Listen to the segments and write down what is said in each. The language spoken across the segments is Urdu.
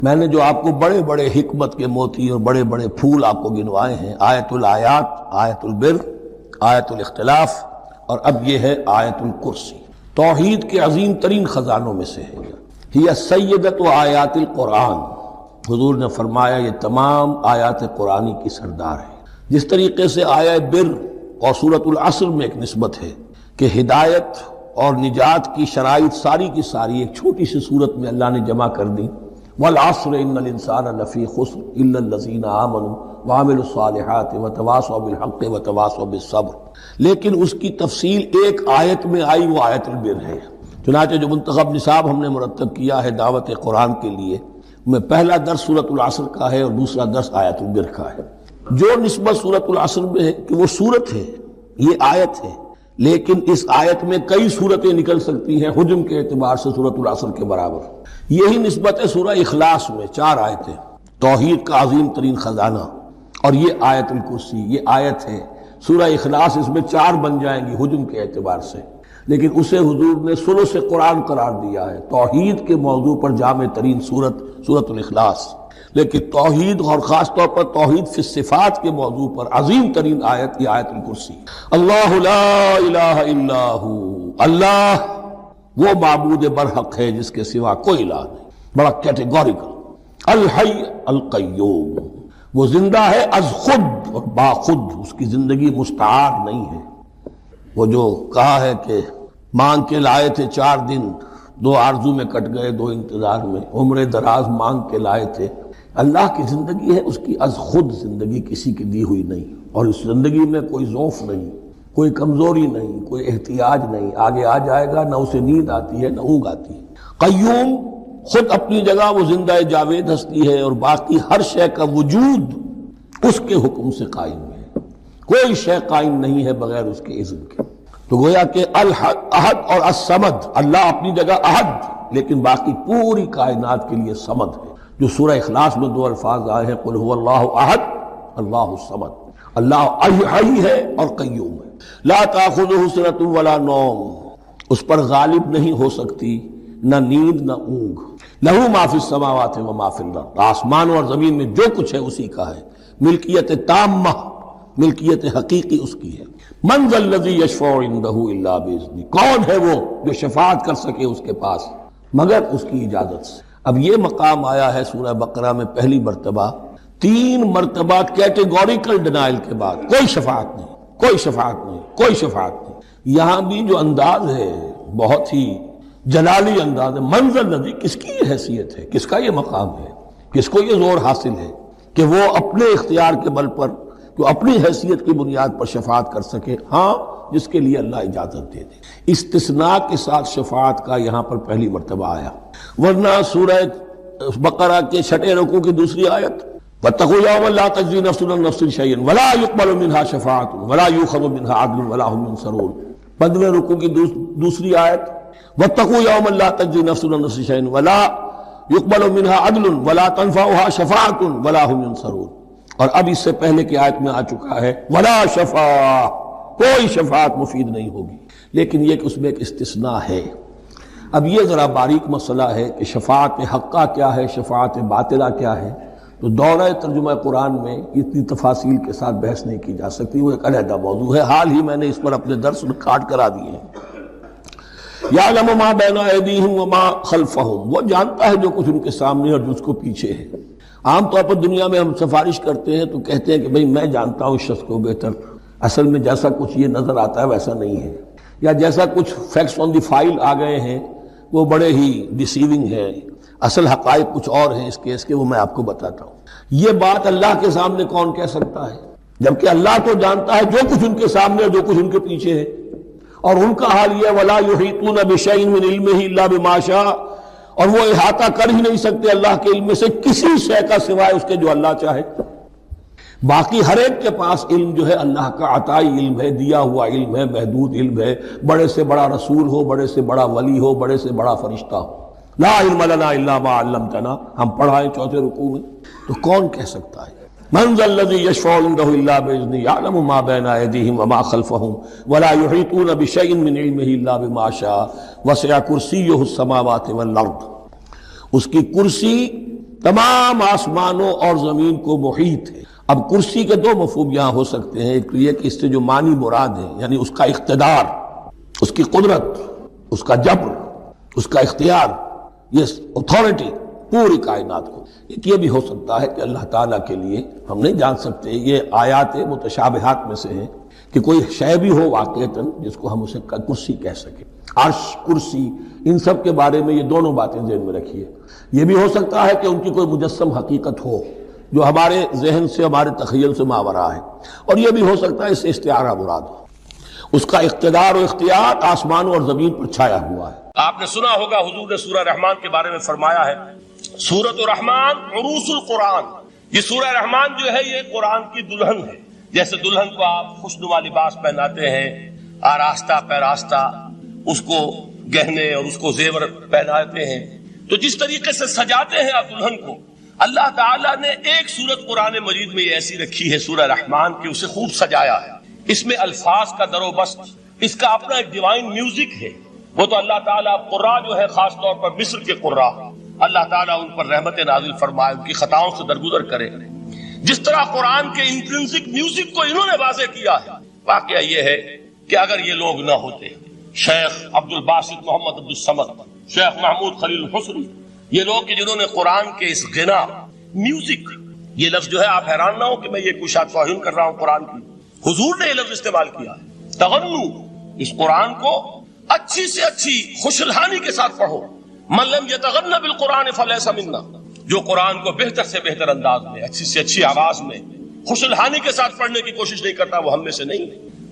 میں نے جو آپ کو بڑے بڑے حکمت کے موتی اور بڑے بڑے پھول آپ کو گنوائے ہیں، آیت الآیات، آیت البر، آیت الاختلاف، اور اب یہ ہے آیت الکرسی، توحید کے عظیم ترین خزانوں میں سے ہے۔ ہی سیدۃ آیات القرآن، حضور نے فرمایا یہ تمام آیات قرآنی کی سردار ہے۔ جس طریقے سے آیہ بر اور سورۃ العصر میں ایک نسبت ہے کہ ہدایت اور نجات کی شرائط ساری کی ساری ایک چھوٹی سی صورت میں اللہ نے جمع کر دی، والعصر ان الانسان لفی خسر الا الذین آمنوا وعملوا الصالحات وتواصوا بالحق وتواصوا بالصبر، لیکن اس کی تفصیل ایک آیت میں آئی، وہ آیت البر ہے۔ چنانچہ جو منتخب نصاب ہم نے مرتب کیا ہے دعوت قرآن کے لیے، میں پہلا درس سورۃ العصر کا ہے اور دوسرا درس آیت البر کا ہے۔ جو نسبت سورۃ العصر میں ہے کہ وہ سورت ہے، یہ آیت ہے، لیکن اس آیت میں کئی صورتیں نکل سکتی ہیں حجم کے اعتبار سے سورۃ العصر کے برابر۔ یہی نسبت ہے سورہ اخلاص میں، 4 آیتیں، توحید کا عظیم ترین خزانہ، اور یہ آیت الکرسی، یہ آیت ہے سورہ اخلاص، اس میں 4 بن جائیں گی حجم کے اعتبار سے، لیکن اسے حضور نے ثلث قرآن قرار دیا ہے۔ توحید کے موضوع پر جامع ترین سورۃ الاخلاص، لیکن توحید اور خاص طور پر توحید فی الصفات کے موضوع پر عظیم ترین آیت یہ آیت الکرسی۔ اللہ لا الہ الا ہو، اللہ وہ معبود برحق ہے جس کے سوا کوئی الہ نہیں، بڑا کیٹیگوریکل۔ الحی القیوم، وہ زندہ ہے از خود اور باخود، اس کی زندگی مستعار نہیں ہے۔ وہ جو کہا ہے کہ مانگ کے لائے تھے 4 دن، 2 آرزو میں کٹ گئے 2 انتظار میں، عمر دراز مانگ کے لائے تھے۔ اللہ کی زندگی ہے اس کی از خود زندگی، کسی کی دی ہوئی نہیں، اور اس زندگی میں کوئی ضعف نہیں، کوئی کمزوری نہیں، کوئی احتیاج نہیں، آگے آ جائے گا، نہ اسے نیند آتی ہے نہ اونگ آتی ہے۔ قیوم، خود اپنی جگہ وہ زندہ جاوید ہستی ہے، اور باقی ہر شے کا وجود اس کے حکم سے قائم ہے، کوئی شے قائم نہیں ہے بغیر اس کے اذن کے۔ تو گویا کہ احد اور الصمد، اللہ اپنی جگہ احد، لیکن باقی پوری کائنات کے لیے صمد ہے۔ جو سورہ اخلاص میں 2 الفاظ آئے ہیں، قل هو اللہ احد اللہ الصمد، اللہ حی ہے اور قیوم ہے۔ لا تاخذہ سنۃ ولا نوم، اس پر غالب نہیں ہو سکتی نہ نیند نہ اونگ۔ لہ ما فی السماوات و ما فی الارض، آسمانوں اور زمین میں جو کچھ ہے اسی کا ہے، ملکیت تامہ، ملکیت حقیقی اس کی ہے۔ من ذا الذی یشفع عندہ الا باذنہ، کون ہے وہ جو شفاعت کر سکے اس کے پاس مگر اس کی اجازت سے۔ اب یہ مقام آیا ہے سورہ بقرہ میں پہلی مرتبہ، 3 مرتبہ کیٹیگوریکل ڈینائل کے بعد، کوئی شفاعت نہیں، کوئی شفاعت نہیں، کوئی شفاعت نہیں۔ یہاں بھی جو انداز ہے بہت ہی جلالی انداز ہے، من ذا الذی، کس کی یہ حیثیت ہے، کس کا یہ مقام ہے، کس کو یہ زور حاصل ہے کہ وہ اپنے اختیار کے بل پر، جو اپنی حیثیت کی بنیاد پر شفاعت کر سکے؟ ہاں، جس کے لیے اللہ اجازت دے دے۔ استثناء کے ساتھ شفاعت کا یہاں پر پہلی مرتبہ آیا، ورنہ سورہ بقرہ کے 6 رکوع کی دوسری آیت، وَاتَّقُوا يَوْمًا لَا تَجْزِي نَفْسٌ عَن نَفْسٍ شَيْئًا وَلَا يُقْبَلُ مِنْهَا شَفَاعَةٌ وَلَا يُؤْخَذُ مِنْهَا عَدْلٌ وَلَا هُمْ يُنصَرُونَ۔ 15 رکوع کی دوسری آیت، وَاتَّقُوا يَوْمًا لَا تَجْزِي نَفْسٌ عَن نَفْسٍ شَيْئًا وَلَا يُقْبَلُ مِنْهَا عَدْلٌ وَلَا تَنفَعُهَا شَفَاعَةٌ وَلَا هُمْ يُنصَرُونَ۔ اور اب اس سے پہلے کی آیت میں آ چکا ہے وَلَا شَفَاعَةٌ، کوئی شفاعت مفید نہیں ہوگی، لیکن یہ کہ اس میں ایک استثناء ہے۔ اب یہ ذرا باریک مسئلہ ہے کہ شفاعت حقہ کیا ہے، شفاعت باطلہ کیا ہے، تو دورہ ترجمہ قرآن میں اتنی تفاصیل کے ساتھ بحث نہیں کی جا سکتی، وہ ایک علیحدہ موضوع ہے۔ حال ہی میں نے اس پر اپنے درس ریکارڈ کرا دیے ہیں۔ یعلم ما بین ایدیہم وما خلفہم، وہ جانتا ہے جو کچھ ان کے سامنے اور جو اس کو پیچھے ہے۔ عام طور پر دنیا میں ہم سفارش کرتے ہیں تو کہتے ہیں کہ بھئی میں جانتا ہوں اس شخص کو بہتر، اصل میں جیسا کچھ یہ نظر آتا ہے ویسا نہیں ہے، یا جیسا کچھ فیکٹس آن دی فائل آ گئے ہیں وہ بڑے ہی ڈیسیونگ ہیں، اصل حقائق کچھ اور ہیں اس کیس کے، وہ میں آپ کو بتاتا ہوں۔ یہ بات اللہ کے سامنے کون کہہ سکتا ہے، جبکہ اللہ تو جانتا ہے جو کچھ ان کے سامنے اور جو کچھ ان کے پیچھے ہے، اور ان کا حال یہ وَلَا يُحِيطُونَ بِشَيْءٍ مِّنْ عِلْمِهِ إِلَّا بِمَا شَاءَ، اور وہ احاطہ کر ہی نہیں سکتے اللہ کے علم سے کسی شے کا سوائے اس کے جو اللہ چاہے۔ باقی ہر ایک کے پاس علم جو ہے اللہ کا عطائی علم ہے، دیا ہوا علم ہے، محدود علم ہے، بڑے سے بڑا رسول ہو، بڑے سے بڑا ولی ہو، بڑے سے بڑا فرشتہ ہو۔ لا علم لنا الا ما علمتنا، ہم پڑھائیں 4 رکوع میں، تو کون کہہ سکتا ہے؟ من ذا الذی یشفع عنده الا باذنہ یعلم ما بین ایدیہم وما خلفہم ولا یحیطون بشیء من علمہ الا بما شاء وسع کرسیہ السماوات والارض۔ اس کی کرسی تمام آسمانوں اور زمین کو محیط ہے۔ اب کرسی کے دو مفہوم یہاں ہو سکتے ہیں، ایک تو یہ کہ اس سے جو معنی مراد ہے یعنی اس کا اقتدار، اس کی قدرت، اس کا جبر، اس کا اختیار، یہ اتھارٹی پوری کائنات کو۔ ایک یہ بھی ہو سکتا ہے کہ اللہ تعالیٰ کے لیے ہم نہیں جان سکتے، یہ آیات متشابہات میں سے ہیں کہ کوئی شے بھی ہو واقعتاً جس کو ہم اسے کرسی کہہ سکیں۔ عرش، کرسی، ان سب کے بارے میں یہ دونوں باتیں ذہن میں رکھیے۔ یہ بھی ہو سکتا ہے کہ ان کی کوئی مجسم حقیقت ہو جو ہمارے ذہن سے، ہمارے تخیل سے ماورا ہے، اور یہ بھی ہو سکتا ہے اس سے استعارہ مراد ہو۔ اس کا اقتدار و اختیار آسمانوں اور زمین پر چھایا ہوا ہے۔ آپ نے سنا ہوگا حضور نے سورہ رحمان کے بارے میں فرمایا ہے، سورۃ الرحمان عروس القرآن، یہ سورہ رحمان جو ہے یہ قرآن کی دلہن ہے۔ جیسے دلہن کو آپ خوشنما لباس پہناتے ہیں، آراستہ پیراستہ اس کو گہنے اور اس کو زیور پہناتے ہیں، تو جس طریقے سے سجاتے ہیں آپ دلہن کو، اللہ تعالیٰ نے ایک سورت قرآن مجید میں یہ ایسی رکھی ہے سورہ رحمان کی، اسے خوب سجایا ہے۔ اس میں الفاظ کا در و بست، اس کا اپنا ایک ڈیوائن میوزک ہے۔ وہ تو اللہ تعالیٰ قراء جو ہے، خاص طور پر مصر کے قراء، اللہ تعالیٰ ان پر رحمت نازل فرمائے، ان کی خطاؤں سے درگزر کرے۔ جس طرح قرآن کے انٹرنسک میوزک کو انہوں نے واضح کیا ہے، واقعہ یہ ہے کہ اگر یہ لوگ نہ ہوتے، شیخ عبد الباسط محمد عبد الصمد، شیخ محمود خلیل الحسنی، یہ لوگ کہ جنہوں نے قرآن کے اس غنا، میوزک، یہ لفظ جو ہے آپ حیران نہ ہو کہ میں یہ کوئی شاید توہین کر رہا ہوں قرآن کی، حضور نے یہ لفظ استعمال کیا ہے، تغنو، اس قرآن کو اچھی سے اچھی خوشلہانی کے ساتھ پڑھو۔ من لم یتغن بالقرآن فلیس منا، جو قرآن کو بہتر سے بہتر انداز میں، اچھی سے اچھی آواز میں، خوشلہانی کے ساتھ پڑھنے کی کوشش نہیں کرتا، وہ ہم میں سے نہیں۔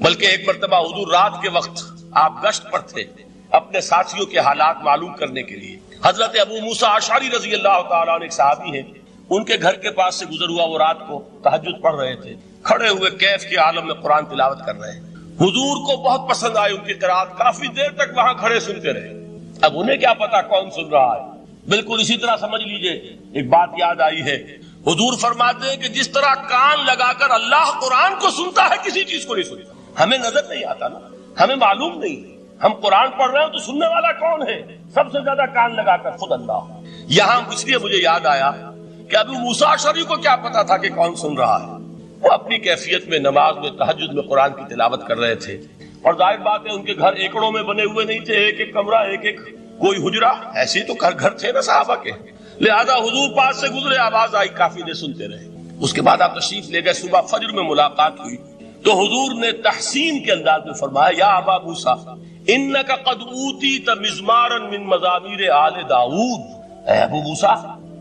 بلکہ ایک مرتبہ حضور رات کے وقت آپ گشت پر تھے اپنے ساتھیوں کے حالات معلوم کرنے کے لیے۔ حضرت ابو موسیٰ اشعری رضی اللہ تعالیٰ عنہ ایک صحابی ہیں، ان کے گھر کے پاس سے گزر ہوا، وہ رات کو تہجد پڑھ رہے تھے، کھڑے ہوئے کیف کے عالم میں قرآن تلاوت کر رہے ہیں۔ حضور کو بہت پسند آئی ان کی قرات، کافی دیر تک وہاں کھڑے سنتے رہے۔ اب انہیں کیا پتا کون سن رہا ہے، بالکل اسی طرح سمجھ لیجئے ایک بات یاد آئی ہے، حضور فرماتے ہیں کہ جس طرح کان لگا کر اللہ قرآن کو سنتا ہے، کسی چیز کو نہیں سنتا۔ ہمیں نظر نہیں آتا نا، ہمیں معلوم نہیں، ہم قرآن پڑھ رہے ہیں تو سننے والا کون ہے؟ سب سے زیادہ کان لگا کر خود اللہ۔ یہاں اس لیے مجھے یاد آیا کہ ابو موسیٰ اشعری کو کیا پتا تھا کہ کون سن رہا ہے؟ وہ اپنی کیفیت میں نماز میں، تہجد میں قرآن کی تلاوت کر رہے تھے، اور ظاہر بات ہے ان کے گھر ایکڑوں میں بنے ہوئے نہیں تھے، ایک ایک کمرہ، ایک ایک کوئی حجرہ، ایسے تو گھر تھے نا صحابہ کے، لہذا حضور پاس سے گزرے، آواز آئی، کافی دیر سنتے رہے۔ اس کے بعد آپ تشریف لے گئے، صبح فجر میں ملاقات ہوئی تو حضور نے تحسین کے انداز میں فرمایا، یا ابا موسیٰ انک قد اوتیت مزمارا من مزامیر آل داؤد، اے ابو موسیٰ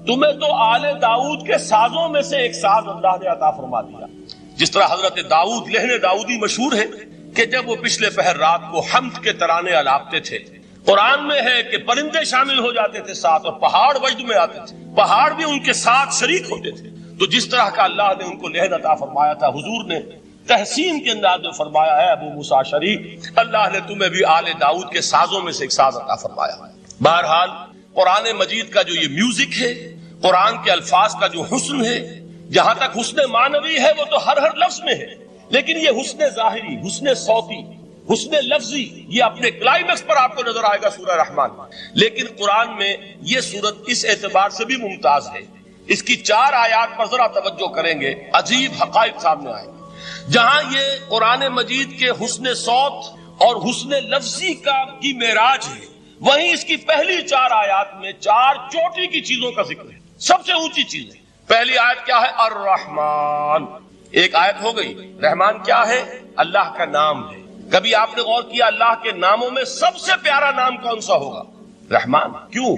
تمہیں تو آل داؤد کے سازوں میں سے ایک ساز اللہ نے عطا فرما دیا۔ جس طرح حضرت داؤد، لہن داؤدی مشہور ہے کہ جب وہ پچھلے پہر رات کو حمد کے ترانے الاپتے تھے، قرآن میں ہے کہ پرندے شامل ہو جاتے تھے ساتھ، اور پہاڑ وجد میں آتے تھے، پہاڑ بھی ان کے ساتھ شریک ہوتے تھے۔ تو جس طرح کا اللہ نے ان کو لہن عطا فرمایا تھا، حضور نے تحسین کے انداز میں فرمایا ہے ابو موسیٰ اشعری، اللہ نے تمہیں بھی آل داؤد کے سازوں میں سے ایک ساز عطا فرمایا۔ بہرحال قرآن مجید کا جو یہ میوزک ہے، قرآن کے الفاظ کا جو حسن ہے، جہاں تک حسن معنوی ہے وہ تو ہر لفظ میں ہے، لیکن یہ حسن ظاہری، حسن صوتی، حسن لفظی، یہ اپنے کلائمیکس پر آپ کو نظر آئے گا سورہ رحمان۔ لیکن قرآن میں یہ سورت اس اعتبار سے بھی ممتاز ہے، اس کی 4 آیات پر ذرا توجہ کریں گے، عجیب حقائق سامنے آئیں گے۔ جہاں یہ قرآن مجید کے حسن صوت اور حسن لفظی کی معراج ہے، وہیں اس کی پہلی 4 آیات میں 4 چوٹی کی چیزوں کا ذکر ہے، سب سے اونچی چیز ہے۔ پہلی آیت کیا ہے؟ الرحمن، ایک آیت ہو گئی۔ رحمان کیا ہے؟ اللہ کا نام ہے۔ کبھی آپ نے غور کیا اللہ کے ناموں میں سب سے پیارا نام کون سا ہوگا؟ رحمان۔ کیوں؟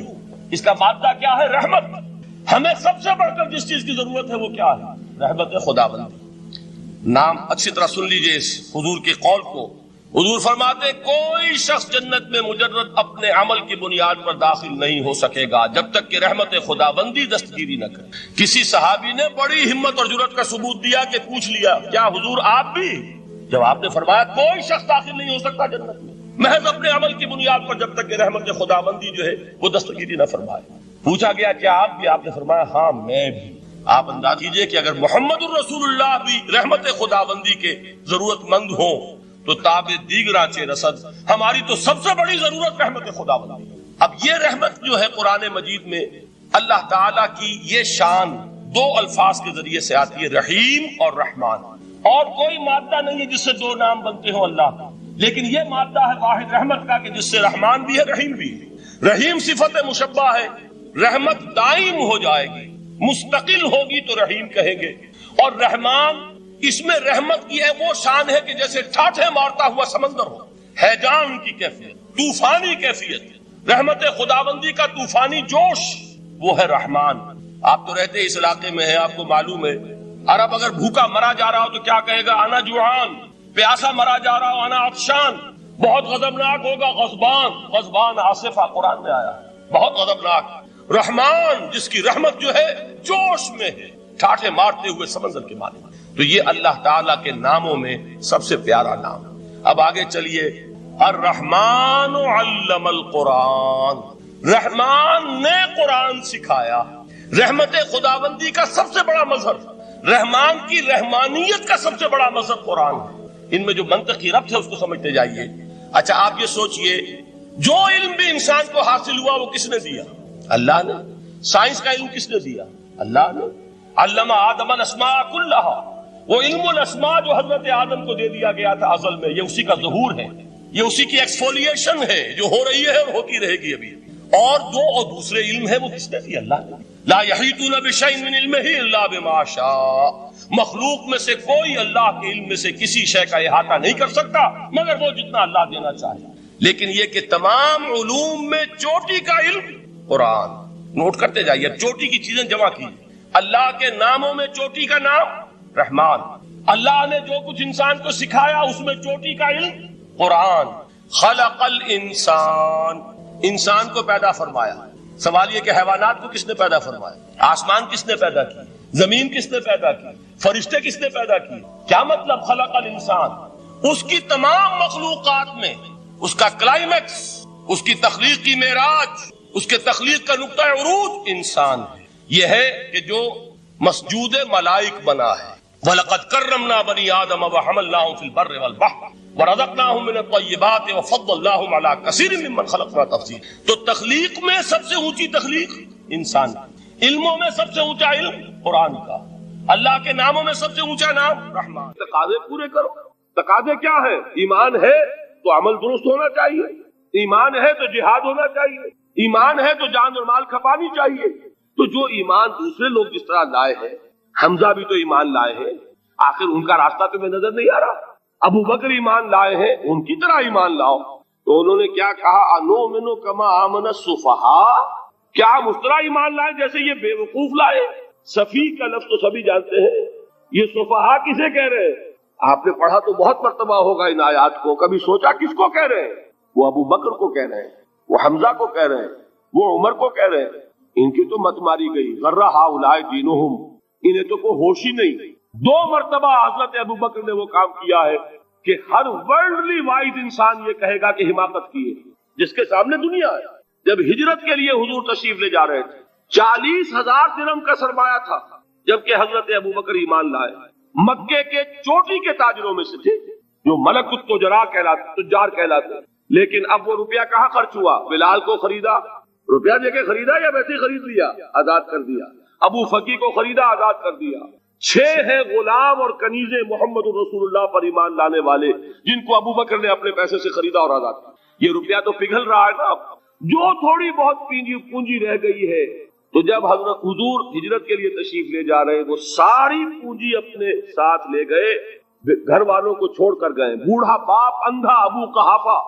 اس کا مادہ کیا ہے؟ رحمت۔ ہمیں سب سے بڑھ کر جس چیز کی ضرورت ہے وہ کیا ہے؟ رحمت خداوندی۔ نام اچھی طرح سن لیجئے اس حضور کے قول کو۔ حضور فرماتے کوئی شخص جنت میں مجرد اپنے عمل کی بنیاد پر داخل نہیں ہو سکے گا جب تک کہ رحمت خداوندی دستگیری نہ کرے۔ کسی صحابی نے بڑی ہمت اور جرأت کا ثبوت دیا کہ پوچھ لیا، کیا حضور آپ بھی؟ جب آپ نے فرمایا کوئی شخص داخل نہیں ہو سکتا جنت میں محض اپنے عمل کی بنیاد پر جب تک کہ رحمت خداوندی جو ہے وہ دستگیری نہ فرمائے۔ پوچھا گیا کیا آپ بھی؟ آپ نے فرمایا ہاں میں بھی۔ آپ انداز کیجئے کہ اگر محمد الرسول اللہ بھی رحمت خداوندی کے ضرورت مند ہوں تو تابع دیگراں چے رسد، ہماری تو سب سے بڑی ضرورت رحمت خداوندی۔ اب یہ رحمت جو ہے قرآن مجید میں اللہ تعالیٰ کی یہ شان دو الفاظ کے ذریعے سے آتی ہے، رحیم اور رحمان، اور کوئی مادہ نہیں ہے جس سے دو نام بنتے ہوں اللہ کا، لیکن یہ مادہ ہے واحد رحمت کا کہ جس سے رحمان بھی ہے رحیم بھی ہے۔ رحیم صفت مشبہ ہے، رحمت دائم ہو جائے گی، مستقل ہوگی تو رحیم کہیں گے، اور رحمان اس میں رحمت کی ہے وہ شان ہے کہ جیسے ٹھاٹھے مارتا ہوا سمندر ہو، ہیجان کی کیفیت، طوفانی کیفیت، رحمت خداوندی کا طوفانی جوش، وہ ہے رحمان۔ آپ تو رہتے اس علاقے میں ہیں، آپ کو معلوم ہے عرب اگر بھوکا مرا جا رہا ہو تو کیا کہے گا؟ انا جوعان۔ پیاسا مرا جا رہا ہو انا عطشان۔ بہت غضبناک ہوگا غضبان، غضبان آصفہ قرآن میں آیا، بہت غضبناک۔ رحمان جس کی رحمت جو ہے جوش میں ہے، ٹھاٹھے مارتے ہوئے سمندر کے مالک۔ تو یہ اللہ تعالیٰ کے ناموں میں سب سے پیارا نام۔ اب آگے چلیے، الرحمن علم القرآن، رحمان نے قرآن سکھایا۔ رحمت خداوندی کا سب سے بڑا مظہر، رحمان کی رحمانیت کا سب سے بڑا مظہر قرآن ہے۔ ان میں جو منطقی ربط ہے اس کو سمجھتے جائیے۔ اچھا آپ یہ سوچئے، جو علم بھی انسان کو حاصل ہوا وہ کس نے دیا؟ اللہ نے۔ سائنس کا علم کس نے دیا؟ اللہ نے۔ علم آدم الاسماء کلہا، وہ علم الاسماء جو حضرت آدم کو دے دیا گیا تھا ازل میں، یہ اسی کا ظہور ہے، یہ اسی کی ایکسفولیشن ہے جو ہو رہی ہے اور ہوتی رہے گی ابھی۔ اور دوسرے علم ہے وہ کس نے دیا؟ اللہ نے۔ لا یحیطون بشیء من علمہ الا بما شاء، مخلوق میں سے کوئی اللہ کے علم میں سے کسی شے کا احاطہ نہیں کر سکتا مگر وہ جتنا اللہ دینا چاہے۔ لیکن یہ کہ تمام علوم میں چوٹی کا علم قرآن، نوٹ کرتے جائیے، چوٹی کی چیزیں جمع کی۔ اللہ کے ناموں میں چوٹی کا نام رحمان، اللہ نے جو کچھ انسان کو سکھایا اس میں چوٹی کا علم قرآن۔ خلق الانسان، انسان کو پیدا فرمایا۔ سوال یہ کہ حیوانات کو کس نے پیدا فرمایا؟ آسمان کس نے پیدا کی؟ زمین کس نے پیدا کی؟ فرشتے کس نے پیدا کی؟ کیا مطلب خلق الانسان؟ اس کی تمام مخلوقات میں اس کا کلائمیکس، اس کی تخلیق کی معراج، اس کے تخلیق کا نقطہ عروج انسان ہے۔ یہ ہے کہ جو مسجود ملائک بنا ہے۔ وَلَقَدْ كَرَّمْنَا بَنِي آدَمَ وَحَمَلْنَاهُمْ فِي الْبَرِّ وَالْبَحْرِ وَرَزَقْنَاهُمْ مِنَ الطَّيِّبَاتِ وَفَضَّلْنَاهُمْ عَلَى كَثِيرٍ مِّمَّنْ خَلَقْنَا تَفْضِيلًا۔ تو تخلیق میں سب سے اونچی تخلیق انسان، علموں میں سب سے اونچا علم قرآن کا، اللہ کے ناموں میں سب سے اونچا نام رحمان۔ تقاضے پورے کرو۔ تقاضے کیا ہے؟ ایمان ہے تو عمل درست ہونا چاہیے، ایمان ہے تو جہاد ہونا چاہیے، ایمان ہے تو جان اور مال کھپانی چاہیے۔ تو جو ایمان دوسرے لوگ جس طرح لائے ہیں، حمزہ بھی تو ایمان لائے ہیں، آخر ان کا راستہ تمہیں نظر نہیں آ رہا؟ ابو بکر ایمان لائے ہیں، ان کی طرح ایمان لاؤ۔ تو انہوں نے کیا کہا؟ انؤمن کما آمن السفہاء، کیا مسترا ایمان لائے جیسے یہ بے وقوف لائے؟ سفیہ کا لفظ تو سبھی جانتے ہیں، یہ سفہاء کسے کہہ رہے ہیں؟ آپ نے پڑھا تو بہت مرتبہ ہوگا ان آیات کو، کبھی سوچا کس کو کہہ رہے ہیں؟ وہ ابو بکر کو کہہ رہے ہیں، وہ حمزہ کو کہہ رہے ہیں، وہ عمر کو کہہ رہے ہیں۔ ان کی تو مت ماری گئی، غرہ ہؤلاء دینہم، انہیں تو کوئی ہوش ہی نہیں۔ 2 مرتبہ حضرت ابو بکر نے وہ کام کیا ہے کہ ہر ورلڈلی وائز انسان یہ کہے گا کہ حماقت کی ہے جس کے سامنے دنیا ہے۔ جب ہجرت کے لیے حضور تشریف لے جا رہے تھے، 40,000 درہم کا سرمایہ تھا، جبکہ حضرت ابو بکر ایمان لائے۔ مکے کے چوٹی کے تاجروں میں سے تھے جو ملک التجار کہلاتے، لیکن اب وہ روپیہ کہاں خرچ ہوا؟ بلال کو خریدا، روپیہ دے کے خریدا یا ویسے ہی خرید لیا؟ آزاد کر دیا۔ ابو فقی کو خریدا، آزاد کر دیا۔ 6 ہیں غلام اور کنیزیں محمد رسول اللہ پر ایمان لانے والے، جن کو ابو بکر نے اپنے پیسے سے خریدا اور آزاد کیا۔ یہ روپیہ تو پگھل رہا ہے نا، جو تھوڑی بہت پونجی رہ گئی ہے۔ تو جب حضرت حضور ہجرت کے لیے تشریف لے جا رہے، وہ ساری پونجی اپنے ساتھ لے گئے، گھر والوں کو چھوڑ کر گئے، بوڑھا باپ، اندھا ابو قحافہ،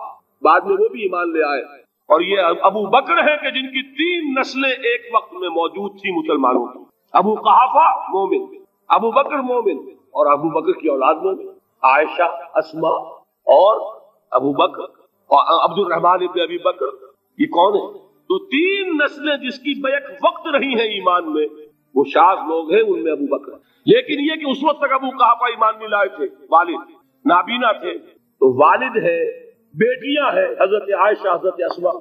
بعد میں وہ بھی ایمان لے آئے۔ اور یہ ابو بکر ہیں کہ جن کی 3 نسلیں ایک وقت میں موجود تھی مسلمانوں کی۔ ابو قحافہ مومن، ابو بکر مومن، اور ابو بکر کی اولاد مومن، عائشہ، اسما اور ابو بکر اور عبد الرحمن ابن ابی بکر، یہ کون ہے؟ تو 3 نسلیں جس کی بیک وقت رہی ہیں ایمان میں، وہ شاذ لوگ ہیں، ان میں ابو بکر۔ لیکن یہ کہ اس وقت تک ابو قحافہ ایمان نہیں لائے تھے، والد نابینا تھے، تو والد ہے، بیٹیاں ہیں، حضرت عائشہ، حضرت اسما،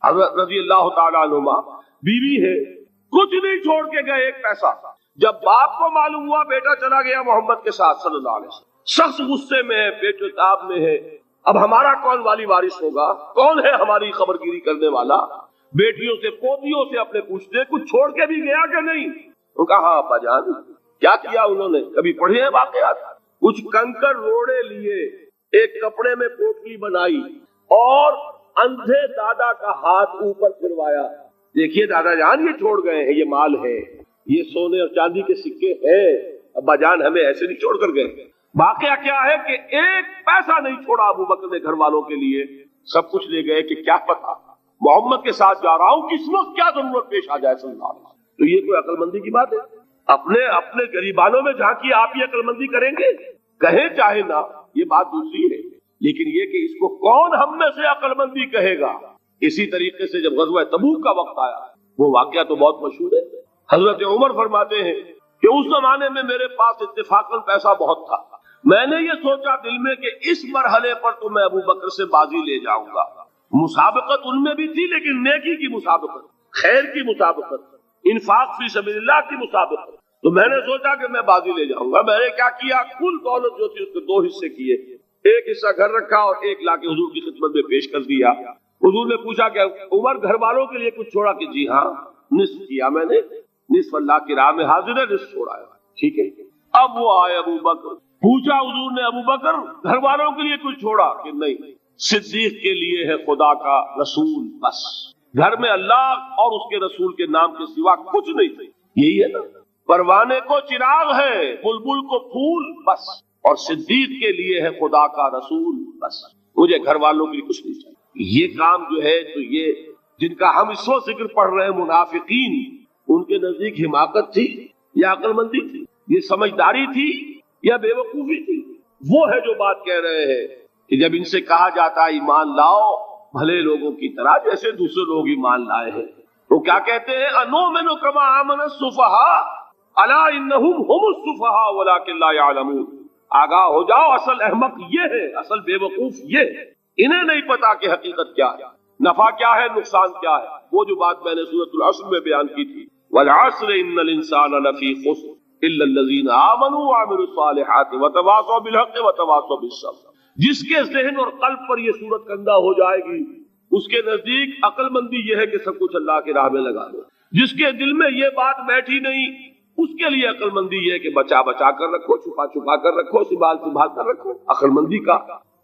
حضرت رضی اللہ تعالیٰ عنہما، بیوی ہے، کچھ نہیں چھوڑ کے گئے، ایک پیسہ۔ جب باپ کو معلوم ہوا بیٹا چلا گیا محمد کے ساتھ صلی اللہ علیہ وسلم، سخت غصے میں ہے، پیچ و تاب میں ہے، اب ہمارا کون والی وارث ہوگا؟ کون ہے ہماری خبرگیری کرنے والا؟ بیٹیوں سے پوتیوں سے اپنے پوچھتے کچھ چھوڑ کے بھی گیا کہ نہیں؟ ان کا ہاں ابا جان۔ کیا کیا انہوں نے؟ کبھی پڑھے ہیں واقعات؟ کچھ کنکر روڑے لیے، ایک کپڑے میں پوٹلی بنائی اور اندھے دادا کا ہاتھ اوپر پھروایا، دیکھیے دادا جان یہ چھوڑ گئے ہیں، یہ مال ہے، یہ سونے اور چاندی کے سکے ہیں، ابا جان ہمیں ایسے نہیں چھوڑ کر گئے۔ واقعہ کیا ہے کہ ایک پیسہ نہیں چھوڑا ابو بکر نے گھر والوں کے لیے، سب کچھ لے گئے کہ کیا پتا محمد کے ساتھ جا رہا ہوں کس وقت کیا ضرورت پیش آ جائے صلی اللہ علیہ وسلم۔ تو یہ کوئی عقل مندی کی بات ہے؟ اپنے غریبانوں میں جھانکی آپ یہ عقل مندی کریں گے؟ کہیں چاہے نہ، یہ بات دوسری ہے، لیکن یہ کہ اس کو کون ہم میں سے عقل مندی کہے گا۔ اسی طریقے سے جب غزوہ تبوک کا وقت آیا، وہ واقعہ تو بہت مشہور ہے، حضرت عمر فرماتے ہیں کہ اس زمانے میں میرے پاس اتفاقاً پیسہ بہت تھا، میں نے یہ سوچا دل میں کہ اس مرحلے پر تو میں ابو بکر سے بازی لے جاؤں گا۔ مسابقت ان میں بھی تھی، لیکن نیکی کی مسابقت، خیر کی مسابقت، انفاق فی سبیل اللہ کی مسابقت، تو میں نے سوچا کہ میں بازی لے جاؤں گا۔ میں نے کیا کیا، کل دولت جو تھی اس کے 2 حصے کیے، ایک حصہ گھر رکھا اور ایک لا کے حضور کی خدمت میں پیش کر دیا۔ حضور نے پوچھا کہ عمر گھر والوں کے لیے کچھ چھوڑا؟ کہ جی ہاں، نصف کیا میں نے، نصف اللہ کی راہ میں حاضر ہے، نصف چھوڑا ہے، ٹھیک ہے۔ اب وہ آئے ابو بکر، پوچھا حضور نے ابو بکر گھر والوں کے لیے کچھ چھوڑا؟ کہ نہیں، صدیق کے لیے ہے خدا کا رسول، بس گھر میں اللہ اور اس کے رسول کے نام کے سوا کچھ نہیں تھے۔ یہی ہے نا، پروانے کو چراغ ہے، بلبل کو پھول، بس، اور صدیق کے لیے ہے خدا کا رسول، بس، مجھے گھر والوں کے لیے کچھ نہیں چاہیے۔ یہ کام جو ہے، تو یہ جن کا ہم اس وقت ذکر پڑھ رہے ہیں منافقین، ان کے نزدیک حماقت تھی یا عقل مندی تھی؟ یہ سمجھداری تھی یا بے وقوفی تھی؟ وہ ہے جو بات کہہ رہے ہیں کہ جب ان سے کہا جاتا ہے ایمان لاؤ بھلے لوگوں کی طرح جیسے دوسرے لوگ ایمان لائے ہیں، تو کیا کہتے ہیں؟ انؤمن کما آمن السفہاء الا انہم هم السفہاء ولکن لا یعلمون۔ آگاہ ہو جاؤ، اصل احمق یہ ہے، اصل بے وقوف یہ ہے، انہیں نہیں پتا کہ حقیقت کیا ہے، نفع کیا ہے، نقصان کیا ہے۔ وہ جو بات میں نے سورۃ العصر میں بیان کی تھی، والعصر ان الانسان لفی خسر الا الذین آمنوا وعملوا الصالحات وتواصوا بالحق وتواصوا بالصبر۔ جس کے ذہن اور قلب پر یہ صورت کندہ ہو جائے گی، اس کے نزدیک عقل مندی یہ ہے کہ سب کچھ اللہ کی راہ میں لگا دو۔ جس کے دل میں یہ بات بیٹھی نہیں، اس کے لیے عقل مندی یہ ہے کہ بچا بچا کر رکھو، چھپا چھپا کر رکھو، سنبھال سنبھال کر رکھو۔ عقل مندی کا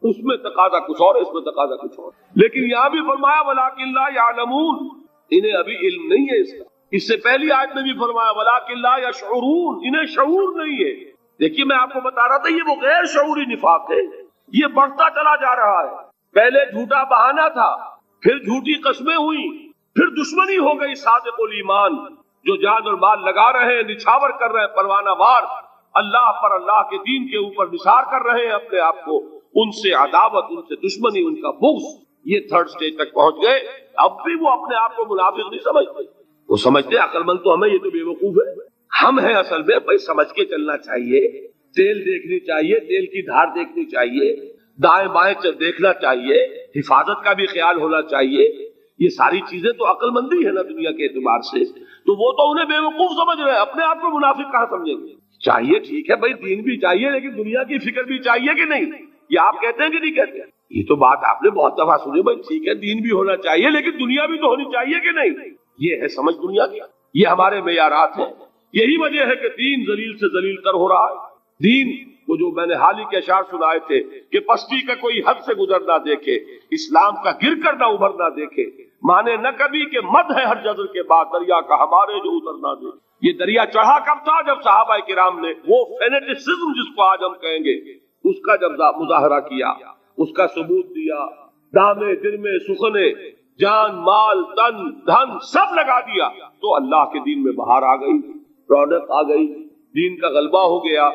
اس میں تقاضا کچھ اور، اس میں تقاضا کچھ اور۔ لیکن یہاں بھی فرمایا ولکن لا یعلمون، انہیں ابھی علم نہیں ہے اس کا۔ اس سے پہلی آیت میں بھی فرمایا ولکن لا یشعرون، انہیں شعور نہیں ہے۔ دیکھیے میں آپ کو بتا رہا تھا، یہ وہ غیر شعوری نفاق ہے، یہ بڑھتا چلا جا رہا ہے۔ پہلے جھوٹا بہانہ تھا، پھر جھوٹی قسمیں ہوئی، پھر دشمنی ہو گئی صادق الایمان، جو جان اور مال لگا رہے ہیں، نچھاور کر رہے ہیں پروانہ وار، اللہ پر، اللہ کے دین کے اوپر نثار کر رہے ہیں اپنے آپ کو، ان سے عداوت، ان سے دشمنی، ان کا بغض، یہ 3rd سٹیج تک پہنچ گئے۔ اب بھی وہ اپنے آپ کو منافق نہیں سمجھتے، وہ سمجھتے عقل مند تو ہمیں، یہ تو بے وقوف ہے۔ ہم ہیں اصل میں، بھائی سمجھ کے چلنا چاہیے، تیل دیکھنی چاہیے، تیل کی دھار دیکھنی چاہیے، دائیں بائیں دیکھنا چاہیے، حفاظت کا بھی خیال ہونا چاہیے۔ یہ ساری چیزیں تو عقل مندی ہے نا دنیا کے اعتبار سے، تو وہ تو انہیں بے وقوف سمجھ رہے ہیں، اپنے آپ کو منافق کہاں سمجھیں گے؟ چاہیے، ٹھیک ہے بھائی، دین بھی چاہیے، لیکن دنیا کی فکر بھی چاہیے کہ نہیں؟ یہ آپ کہتے ہیں کہ نہیں کہتے؟ یہ تو بات آپ نے بہت دفعہ سنی، بھائی ٹھیک ہے دین بھی ہونا چاہیے، لیکن دنیا بھی تو ہونی چاہیے کہ نہیں؟ یہ ہے سمجھ دنیا کی، یہ ہمارے معیارات ہیں۔ یہی وجہ ہے کہ دین ذلیل سے ذلیل تر ہو رہا ہے۔ دین وہ جو میں نے حال ہی کے اشعار سنائے تھے کہ پستی کا کوئی حد سے گزر نہ دیکھے، اسلام کا گر کر نہ ابھر نہ دیکھے، مانے نہ کبھی کہ مد ہے ہر جزر کے بعد دریا کا ہمارے جو اتر نہ دے۔ یہ دریا چڑھا کب تھا؟ جب صحابہ کرام نے وہ فینیٹسزم جس کو آج ہم کہیں گے، اس کا جب مظاہرہ کیا، اس کا ثبوت دیا، دامے درمے سخنے، جان مال تن دھن سب لگا دیا، تو اللہ کے دین میں بہار آ گئی، رونق آ گئی، دین کا غلبہ ہو گیا۔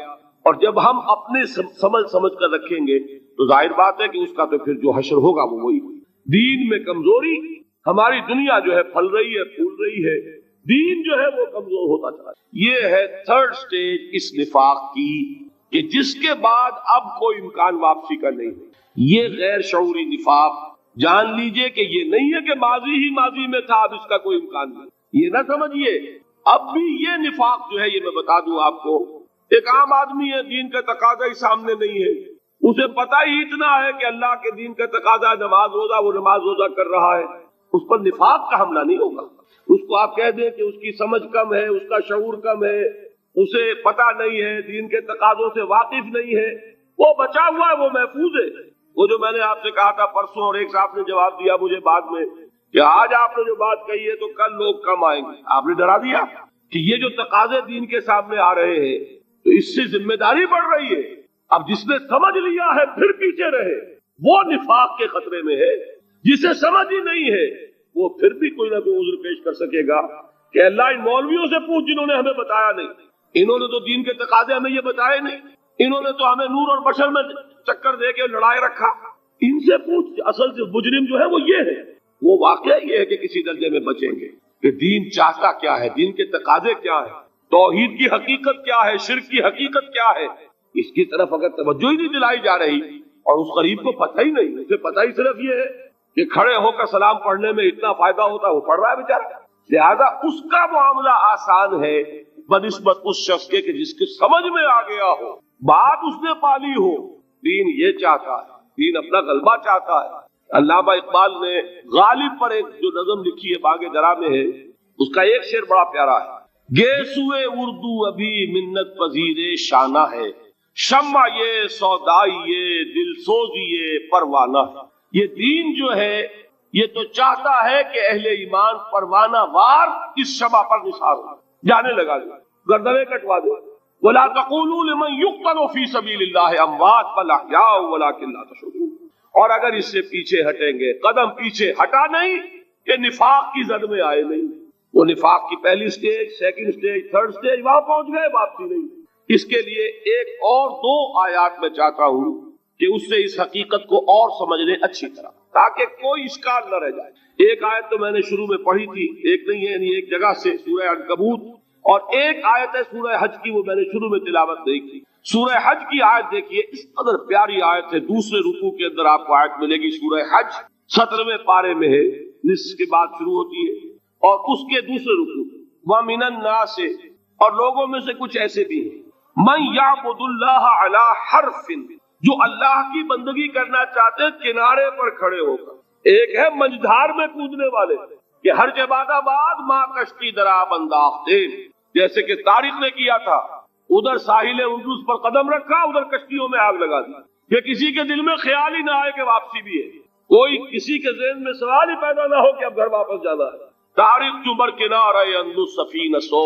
اور جب ہم اپنے سمجھ کر رکھیں گے تو ظاہر بات ہے کہ اس کا تو پھر جو حشر ہوگا وہ وہی۔ دین میں کمزوری، ہماری دنیا جو ہے پھل رہی ہے، پھول رہی ہے، دین جو ہے وہ کمزور ہوتا چلا۔ یہ ہے 3rd سٹیج اس نفاق کی، کہ جس کے بعد اب کوئی امکان واپسی کا نہیں ہے۔ یہ غیر شعوری نفاق، جان لیجئے کہ یہ نہیں ہے کہ ماضی ہی ماضی میں تھا، اب اس کا کوئی امکان نہیں، یہ نہ سمجھیے۔ اب بھی یہ نفاق جو ہے، یہ میں بتا دوں آپ کو، ایک عام آدمی ہے، دین کا تقاضا ہی سامنے نہیں ہے، اسے پتہ ہی اتنا ہے کہ اللہ کے دین کا تقاضا نماز روزہ، وہ نماز روزہ کر رہا ہے، اس پر نفاق کا حملہ نہیں ہوگا۔ اس کو آپ کہہ دیں کہ اس کی سمجھ کم ہے، اس کا شعور کم ہے، اسے پتہ نہیں ہے، دین کے تقاضوں سے واقف نہیں ہے، وہ بچا ہوا ہے، وہ محفوظ ہے۔ وہ جو میں نے آپ سے کہا تھا پرسوں، اور ایک صاحب نے جواب دیا مجھے بعد میں کہ آج آپ نے جو بات کہی ہے تو کل لوگ کم آئیں گے، آپ نے ڈرا دیا کہ یہ جو تقاضے دین کے سامنے آ رہے ہیں تو اس سے ذمہ داری بڑھ رہی ہے۔ اب جس نے سمجھ لیا ہے پھر پیچھے رہے، وہ نفاق کے خطرے میں ہے۔ جسے سمجھ ہی نہیں ہے وہ پھر بھی کوئی نہ کوئی عذر پیش کر سکے گا کہ اللہ ان مولویوں سے پوچھ جنہوں نے ہمیں بتایا نہیں، انہوں نے تو دین کے تقاضے ہمیں یہ بتائے نہیں، انہوں نے تو ہمیں نور اور بشر میں چکر دے کے لڑائے رکھا، ان سے پوچھ۔ اصل سے مجرم جو ہے وہ یہ ہے، وہ واقعہ یہ ہے کہ کسی درجے میں بچیں گے کہ دین چاہتا کیا ہے، دین کے تقاضے کیا ہے، توحید کی حقیقت کیا ہے، شرک کی حقیقت کیا ہے، اس کی طرف اگر توجہ ہی نہیں دلائی جا رہی اور اس غریب کو پتہ ہی نہیں، اسے پتہ ہی صرف یہ ہے کہ کھڑے ہو کر سلام پڑھنے میں اتنا فائدہ ہوتا ہے، وہ پڑھ رہا ہے بیچارہ، لہذا اس کا معاملہ آسان ہے بنسبت اس شخص کے کہ جس کے سمجھ میں آ گیا ہو، بات اس نے پالی ہو، دین یہ چاہتا ہے، دین اپنا غلبہ چاہتا ہے۔ علامہ اقبال نے غالب پر ایک جو نظم لکھی ہے باغ درا میں ہے، اس کا ایک شعر بڑا پیارا ہے، گیسوئے اردو ابھی منت پذیر شانہ ہے، شمع یہ سودائی یہ دل سوزی یہ پروانہ ہے۔ یہ دین جو ہے یہ تو چاہتا ہے کہ اہل ایمان پروانہ وار اس شمع پر نثار ہو، جانے لگا دے، گردنیں کٹوا دے۔ وَلَا تَقُولُوا لِمَنْ يُقْتَلُ فِي سَبِيلِ اللَّهِ أَمْوَاتٌ بَلْ أَحْيَاءٌ وَلَكِنْ لَا تَشْعُرُونَ۔ اور اگر اس سے پیچھے ہٹیں گے، قدم پیچھے ہٹا نہیں کہ نفاق کی زد میں آئے نہیں، وہ نفاق کی پہلی stage, second stage, third stage, وہاں پہنچ گئے، واپسی نہیں۔ اس کے لیے ایک اور دو آیات میں چاہتا ہوں کہ اس سے اس حقیقت کو اور سمجھ لیں اچھی طرح تاکہ کوئی اشکال نہ رہ جائے۔ ایک آیت تو میں نے شروع میں پڑھی تھی، ایک نہیں ہے، یعنی ایک جگہ سے سورہ عنکبوت، اور ایک آیت ہے سورہ حج کی، وہ میں نے شروع میں تلاوت نہیں کی۔ سورہ حج کی آیت دیکھیے، اس قدر پیاری آیت ہے، دوسرے رکوع کے اندر آپ کو آیت ملے گی، سورہ حج 17ویں پارے میں ہے، نصف کے بعد شروع ہوتی ہے، اور اس کے دوسرے رکوع وَمِنَ النَّاسِ، اور لوگوں میں سے کچھ ایسے بھی ہیں، مَن يَعْبُدُ اللَّهَ عَلَى حَرْفٍ، جو اللہ کی بندگی کرنا چاہتے ہیں کنارے پر کھڑے ہو کر۔ ایک ہے منجدھار میں کودنے والے کہ ہر جباد آباد ماں کشتی دراب انداختے، جیسے کہ طارق نے کیا تھا، ادھر ساحل اندلس پر قدم رکھا، ادھر کشتیوں میں آگ لگا دی، کہ کسی کے دل میں خیال ہی نہ آئے کہ واپسی بھی ہے، کوئی کسی کے ذہن میں سوال ہی پیدا نہ ہو کہ اب گھر واپس جانا ہے۔ طارق چمر کنارہ اندلس سفینہ سو،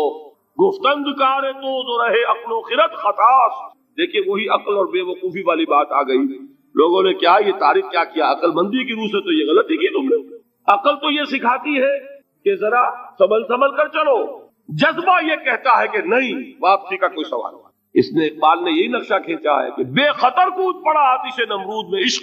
گفتند کارے تو رہے عقل و خرد خطاس۔ دیکھیے وہی عقل اور بے وقوفی والی بات آ گئی، لوگوں نے کیا یہ طارق کیا کیا، عقل مندی کی روح سے تو یہ غلطی کی تم نے۔ عقل تو یہ سکھاتی ہے کہ ذرا سنبھل کر چلو، جذبہ یہ کہتا ہے کہ نہیں، واپسی کا کوئی سوال نہیں۔ اس نے اقبال نے یہی نقشہ کھینچا ہے کہ بے خطر کود پڑا آتش نمرود میں عشق